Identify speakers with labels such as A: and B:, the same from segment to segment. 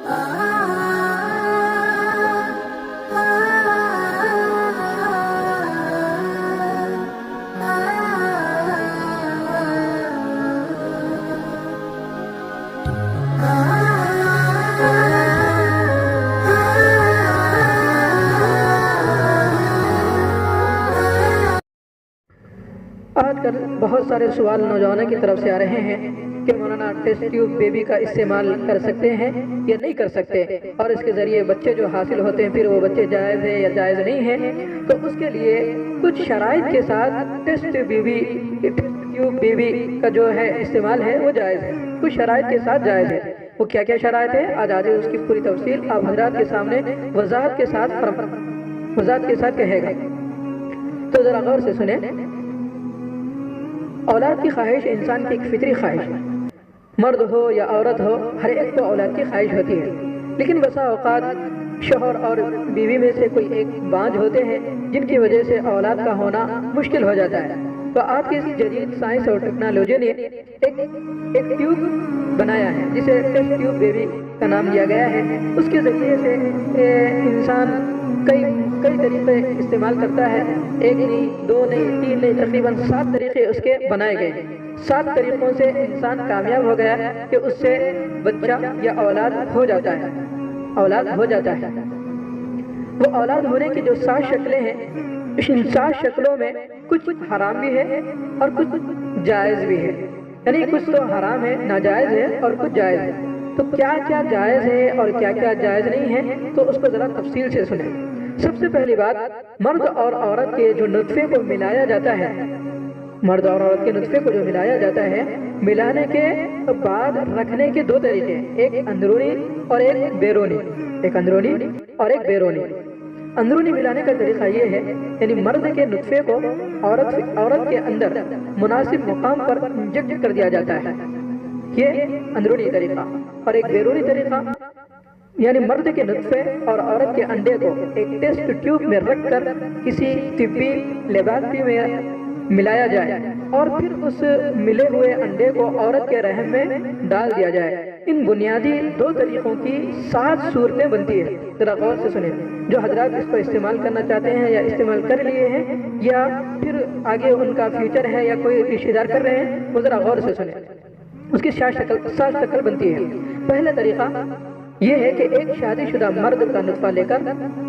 A: آج کل بہت سارے سوال نوجوانوں کی طرف سے آ رہے ہیں کہ مولانا ٹیسٹ ٹیوب بیبی کا استعمال کر سکتے ہیں یا نہیں کر سکتے، اور اس کے ذریعے بچے جو حاصل ہوتے ہیں پھر وہ بچے جائز ہے یا جائز نہیں ہے۔ تو اس کے لیے کچھ شرائط کے ساتھ ٹیسٹ ٹیوب بیبی کا جو ہے استعمال ہے وہ جائز ہے، کچھ شرائط کے ساتھ جائز ہے۔ وہ کیا کیا شرائط ہے، آج اس کی پوری تفصیل آپ حضرات کے سامنے وضاحت کے ساتھ کہے گا، تو ذرا غور سے سنیں۔ اولاد کی خواہش انسان کی ایک فطری خواہش ہے، مرد ہو یا عورت ہو ہر ایک کو اولاد کی خواہش ہوتی ہے، لیکن بسا اوقات شوہر اور بیوی میں سے کوئی ایک بانجھ ہوتے ہیں جن کی وجہ سے اولاد کا ہونا مشکل ہو جاتا ہے۔ تو آج کی جدید سائنس اور ٹیکنالوجی نے ایک ٹیوب بنایا ہے جسے ٹیسٹ ٹیوب بیبی کا نام دیا گیا ہے۔ اس کے ذریعے سے انسان کئی طریقے استعمال کرتا ہے، ایک نہیں، دو نہیں، تین نہیں، تقریباً 7 طریقے اس کے بنائے گئے ہیں۔ 7 طریقوں سے انسان کامیاب ہو گیا کہ اس سے بچہ یا اولاد ہو جاتا ہے۔ وہ اولاد ہونے کی جو 7 شکلیں ہیں، ان 7 شکلوں میں کچھ حرام بھی ہے اور کچھ جائز بھی ہے، یعنی کچھ تو حرام ہے، ناجائز ہے، اور کچھ جائز ہے۔ تو کیا کیا جائز ہے اور کیا کیا جائز نہیں ہے، تو اس کو ذرا تفصیل سے سنیں۔ سب سے پہلی بات، مرد اور عورت کے جو نطفے کو ملایا جاتا ہے، ملانے کے بعد رکھنے کے 2 طریقے، ایک اندرونی اور ایک بیرونی۔ اندرونی ملانے کا طریقہ یہ ہے، یعنی مرد کے نطفے کو عورت کے اندر مناسب مقام پر انجیکٹ کر دیا جاتا ہے، یہ اندرونی طریقہ۔ اور ایک بیرونی طریقہ، یعنی مرد کے نطفے اور عورت کے انڈے کو ایک ٹیسٹ ٹیوب میں رکھ کر کسی طبی لیبارٹری میں ملایا جائے اور پھر اس ملے ہوئے انڈے کو عورت کے رحم میں ڈال دیا جائے۔ ان بنیادی 2 طریقوں کی 7 صورتیں بنتی ہیں، ذرا غور سے سنیں۔ جو حضرات اس کو استعمال کرنا چاہتے ہیں یا استعمال کر لیے ہیں یا پھر آگے ان کا فیوچر ہے یا کوئی رشتہ دار کر رہے ہیں، وہ ذرا غور سے سنیں۔ اس کی 7 شکل بنتی ہے۔ پہلا طریقہ یہ ہے کہ ایک شادی شدہ مرد کا نطفہ لے کر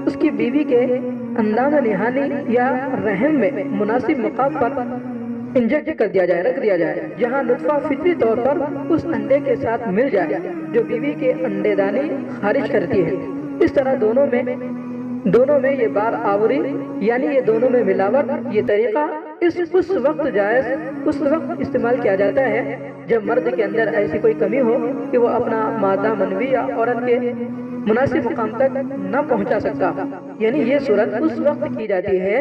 A: اس کی بیوی کے اندام نہانی یا رحم میں مناسب مقام پر انجیکٹ کر دیا جائے، رکھ دیا جائے، جہاں نطفہ فطری طور پر اس انڈے کے ساتھ مل جائے جو بیوی کے انڈے دانی خارج کرتی ہے۔ اس طرح دونوں میں یہ بار آوری، یعنی یہ دونوں میں ملاوٹ، یہ طریقہ اس وقت استعمال کیا جاتا ہے جب مرد کے اندر ایسی کوئی کمی ہو کہ وہ اپنا مادہ منوی یا عورت کے مناسب مقام تک نہ پہنچا سکتا، یعنی یہ صورت اس وقت کی جاتی ہے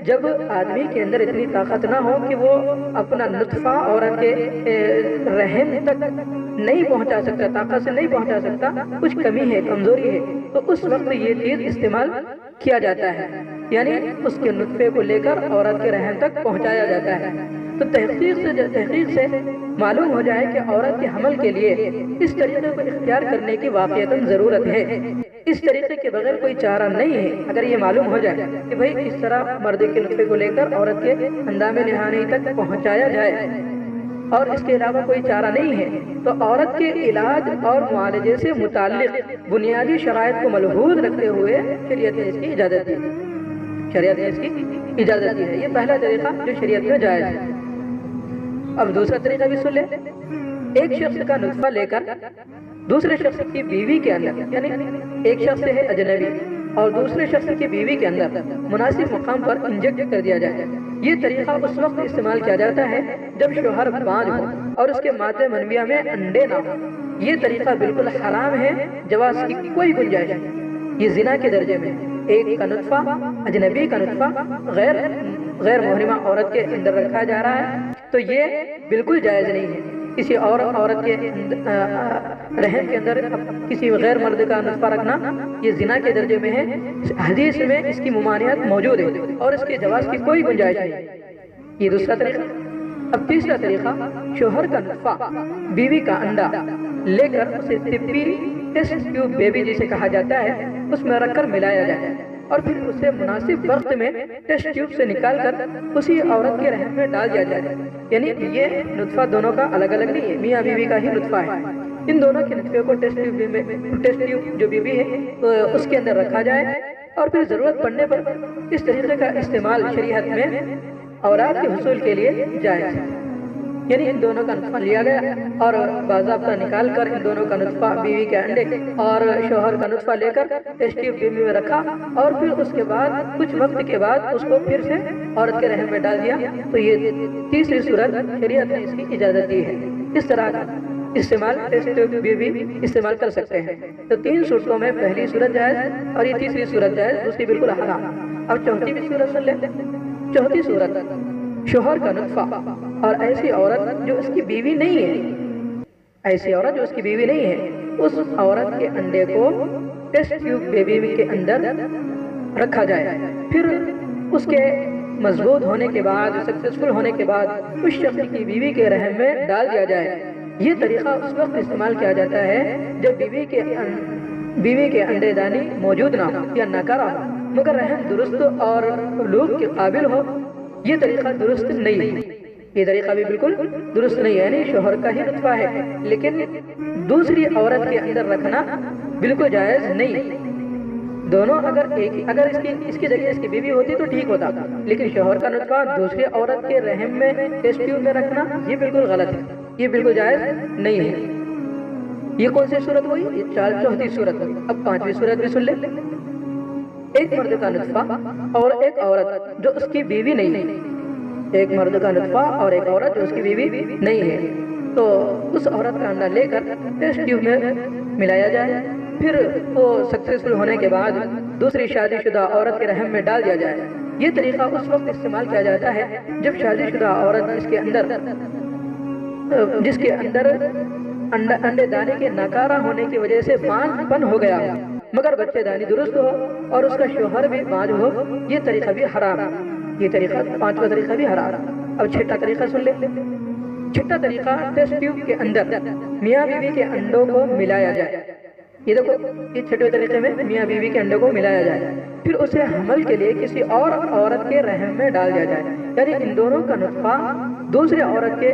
A: جب آدمی کے اندر اتنی طاقت نہ ہو کہ وہ اپنا نطفہ عورت کے رحم تک نہیں پہنچا سکتا، طاقت سے نہیں پہنچا سکتا، کچھ کمی ہے، کمزوری ہے، تو اس وقت یہ چیز استعمال کیا جاتا ہے، یعنی اس کے نطفے کو لے کر عورت کے رحم تک پہنچایا جاتا ہے۔ تو تحقیق سے معلوم ہو جائے کہ عورت کے حمل کے لیے اس طریقے کو اختیار کرنے کی واقعتاً ضرورت ہے، اس طریقے کے بغیر کوئی چارہ نہیں ہے۔ اگر یہ معلوم ہو جائے کہ بھئی اس طرح مرد کے نطفے کو لے کر عورت کے اندام نہانی تک پہنچایا جائے اور اس کے علاوہ کوئی چارہ نہیں ہے، تو عورت کے علاج اور معالجے سے متعلق بنیادی شرائط کو ملحوظ رکھتے ہوئے شریعت نے اس کی اجازت دی ہے۔ یہ پہلا طریقہ جو شریعت میں جائز ہے۔ اب دوسرا طریقہ بھی سن لیں۔ ایک شخص کا نطفہ لے کر دوسرے شخص کی بیوی کے اندر، یعنی ایک شخص ہے اجنبی اور دوسرے شخص کی بیوی کے اندر مناسب مقام پر انجیکٹ کر دیا جائے۔ یہ طریقہ اس وقت استعمال کیا جاتا ہے جب شوہر بانجھ ہو اور اس کے مادہ منویہ میں انڈے نہ ہو۔ یہ طریقہ بالکل حرام ہے، جواز کی کوئی گنجائش نہیں، یہ زنا کے درجے میں۔ ایک کا نطفہ، اجنبی کا نطفہ غیر محرمہ عورت کے اندر رکھا جا رہا ہے، تو یہ بالکل جائز نہیں ہے۔ کسی اور عورت کے رحم کے اندر کسی غیر مرد کا نطفہ رکھنا یہ زنا کے درجے میں ہے۔ حدیث میں اس کی ممانعت موجود ہے اور اس کے جواز کی کوئی گنجائش نہیں۔ یہ دوسرا طریقہ۔ اب تیسرا طریقہ، شوہر کا نطفہ بیوی کا انڈا لے کر اسے طبی टेस्ट ट्यूब बेबी जिसे कहा जाता है उसमें रखकर मिलाया जाए और फिर उसे मुनासिब वक्त में टेस्ट ट्यूब से निकाल कर उसी औरत के रहम में डाल दिया जाए। यानी ये नुत्फा दोनों का अलग अलग नहीं है, मियाँ बीवी का ही नुत्फा है। इन दोनों के नुत्फे को टेस्ट ट्यूब जो बीबी है उसके अंदर रखा जाए और फिर ज़रूरत पड़ने पर इस तरीके का इस्तेमाल शरीयत में औलाद के हुसूल के लिए जायज़ है। यानी इन दोनों का नुत्फा लिया गया और बाज़ाब्ता निकाल कर इन दोनों का नुत्फा बीवी के अंडे और शोहर का नुत्फा लेकर टेस्ट ट्यूब बेबी में रखा और फिर उसके बाद कुछ वक्त के बाद उसको फिर से औरत के रहम में डाल दिया। तो ये तीसरी सूरत शरीयत ने इसकी इजाज़त दी है। इस तरह का इस्तेमाल टेस्ट ट्यूब बेबी इस्तेमाल कर सकते हैं। तो तीन सूरतों में पहली सूरत जायज़ और ये तीसरी सूरत जायज़, दूसरी बिल्कुल हराम। अब चौथी भी सूरत सुन लेते हैं। चौथी सूरत शोहर का नुत्फा और ऐसी औरत जो उसकी बीवी नहीं है, ऐसी औरत जो उसकी बीवी नहीं है, उस औरत के अंडे को टेस्ट ट्यूब बेबी के अंदर रखा जाए। फिर उसके मजबूत होने के बाद, सक्सेसफुल होने के बाद उस शख्स की बीवी के रहम में डाल दिया जाए। ये तरीका उस वक्त इस्तेमाल किया जाता है जब बीवी के अंडे दानी मौजूद ना हो या नकारा हो मगर रहम दुरुस्त और लोग के काबिल हो। ये तरीका दुरुस्त नहीं है, ये तरीका भी बिल्कुल दुरुस्त नहीं है। यानी शोहर का ही नुत्फा है लेकिन दूसरी औरत के अंदर रखना बिल्कुल जायज़ नहीं। दोनों अगर इसकी जगह इसकी बीवी होती तो ठीक होता, लेकिन शोहर का नुत्फा दूसरी औरत के रहम में टेस्ट ट्यूब में रखना ये बिल्कुल गलत है, ये बिल्कुल जायज़ नहीं है। ये कौन सी सूरत हुई? ये चौथी सूरत हुई। अब पांचवी सूरत भी सुन ले। एक मर्द का नुत्फा और एक औरत जो उसकी बीवी नहीं है, एक मर्द का नुत्फा और एक औरत जो उसकी बीवी नहीं है, तो उस औरत का अंडा लेकर टेस्ट ट्यूब में मिलाया जाए। फिर वो सक्सेसफुल होने के बाद दूसरी शादीशुदा औरत के रहम में डाल दिया जाए। ये तरीका उस वक्त इस्तेमाल किया जाता है जब शादीशुदा औरत जिसके अंदर अंडे दाने के नकारा होने की वजह से बांझपन हो गया हो मगर बच्चेदानी दुरुस्त हो और उसका शोहर भी बांझ हो। ये तरीका भी हराम, ये तरीका पांचवा तरीका भी हराम। अब छठा तरीका सुन ले। छठा तरीका टेस्ट ट्यूब के अंदर मियाँ बीवी के अंडों को मिलाया जाए। ये देखो, ये छठे तरीके में मियाँ बीवी के अंडों को मिलाया जाए, फिर उसे हमल के लिए किसी और औरत के रहम में डाल दिया जाए। यानी इन दोनों का नुत्फा दूसरे औरत के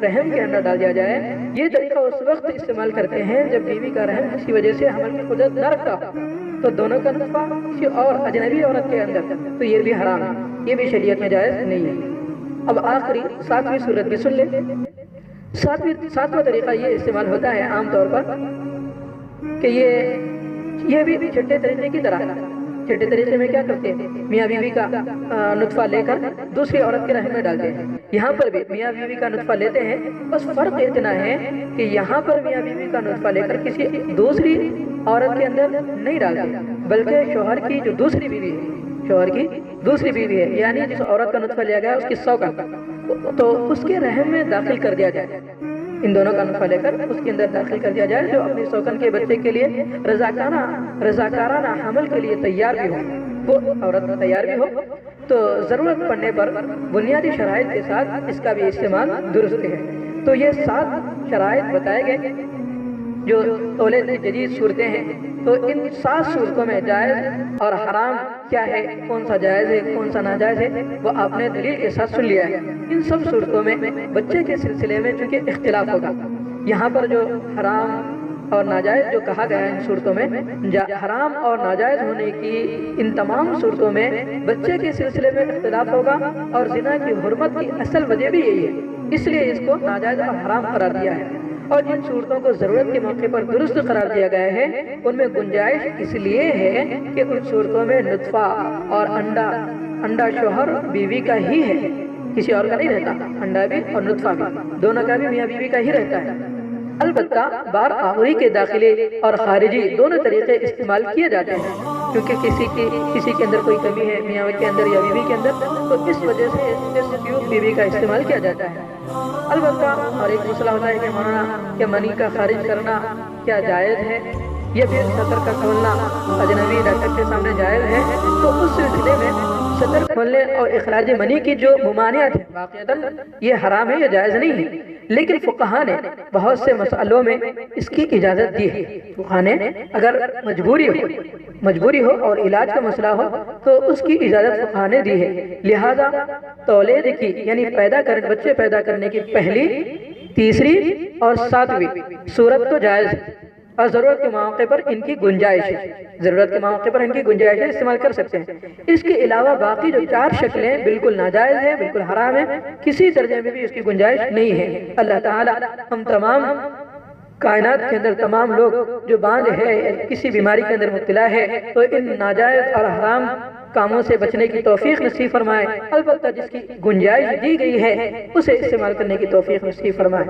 A: रहम के अंदर डाल दिया जाए। ये तरीका उस वक्त इस्तेमाल करते हैं जब बीवी का रहम किसी वजह से हमल की कुदरत न रखता, तो दोनों का नुत्फा किसी और अजनबी औरत के अंदर, तो ये भी हराम है, ये भी शरीयत में जायज़ नहीं है। अब आखिरी सातवीं सूरत भी सुन ले। सातवां तरीका ये इस्तेमाल होता है आमतौर पर कि ये भी छठे तरीके की तरह है। छठे तरीके में क्या करते हैं, मियाँ बीवी का नुत्फा लेकर दूसरी औरत के रहम में डालते हैं। यहाँ पर भी मियाँ बीवी का नुत्फा लेते हैं, बस फर्क इतना है कि यहाँ पर मियाँ बीवी का नुत्फा लेकर किसी दूसरी औरत के अंदर नहीं डालते, बल्कि शोहर की जो दूसरी बीवी है, शोहर की दूसरी बीवी है, यानी जिस औरत का नुत्फा लिया गया उसकी सौगंध, तो उसके रहम में दाखिल कर दिया जाए। इन दोनों का नुत्फा लेकर उसके अंदर दाखिल कर दिया जाए, जो अपनी सौगंध के बच्चे के लिए रज़ाकाराना हमल के लिए तैयार भी हो, वो औरत तैयार भी हो, तो ज़रूरत पड़ने पर बुनियादी शराइत के साथ इसका भी इस्तेमाल दुरुस्त है। तो ये 7 शराइत बताए गए जो तौले की जदीद सूरतें हैं। तो इन 7 सूरतों में जायज़ और हराम क्या है, कौन सा जायज़ है कौन सा नाजायज़ है, वो आपने दलील के साथ सुन लिया है। इन सब सूरतों में बच्चे के सिलसिले में चूँकि इख्तिलाफ होगा, यहाँ पर जो हराम और नाजायज़ जो कहा गया है इन सूरतों में, हराम और नाजायज़ होने की इन तमाम सूरतों में बच्चे के सिलसिले में इख्तिलाफ होगा और ज़िना की हुर्मत की असल वजह भी यही है, इसलिए इसको नाजायज़ और हराम करार दिया है। और जिन सूरतों को ज़रूरत के मौके पर दुरुस्त करार दिया गया है, उनमें गुंजाइश इसलिए है कि उन सूरतों में नुत्फा और अंडा शोहर बीवी का ही है, किसी और का नहीं रहता। अंडा भी और नुत्फा भी दोनों का भी मियाँ बीवी का ही रहता है। अलबत्ता बार आखिरी के दाखिले और खारिजी दोनों तरीके इस्तेमाल किए जाते हैं, क्योंकि किसी के अंदर कोई कमी है, मियाँ के अंदर या बीवी के अंदर, तो इस वजह से टेस्ट ट्यूब बीवी का इस्तेमाल किया जाता है। अलबत्ता और एक मसला होता है कि मौलाना क्या मनी का खारिज करना क्या जायज़ है या फिर सतर का खोलना अजनबी डॉक्टर के सामने जायज़ है। तो उस सिलसिले में सतर खोलने और इखराज मनी की जो मुमानियत है वाक़ईतन ये हराम है या जायज़ नहीं है। لیکن فقہا نے بہت سے مسئلوں میں اس کی اجازت دی ہے۔ فقہا نے اگر مجبوری ہو اور علاج کا مسئلہ ہو تو اس کی اجازت فقہا نے دی ہے۔ لہذا تولید کی یعنی بچے پیدا کرنے کی پہلی، تیسری اور 7ویں صورت تو جائز ہے، اور ضرورت کے مواقع پر ان کی گنجائش ہے، استعمال کر سکتے ہیں۔ اس کے علاوہ باقی جو 4 شکلیں بالکل ناجائز ہیں، بالکل حرام ہیں، کسی درجے میں بھی اس کی گنجائش نہیں ہے۔ اللہ تعالی ہم تمام کائنات کے اندر تمام لوگ جو باندھ ہے، کسی بیماری کے اندر مبتلا ہے، تو ان ناجائز اور حرام کاموں سے بچنے کی توفیق نصیب فرمائے، البتہ جس کی گنجائش دی گئی ہے اسے استعمال کرنے کی توفیق نصیب فرمائے۔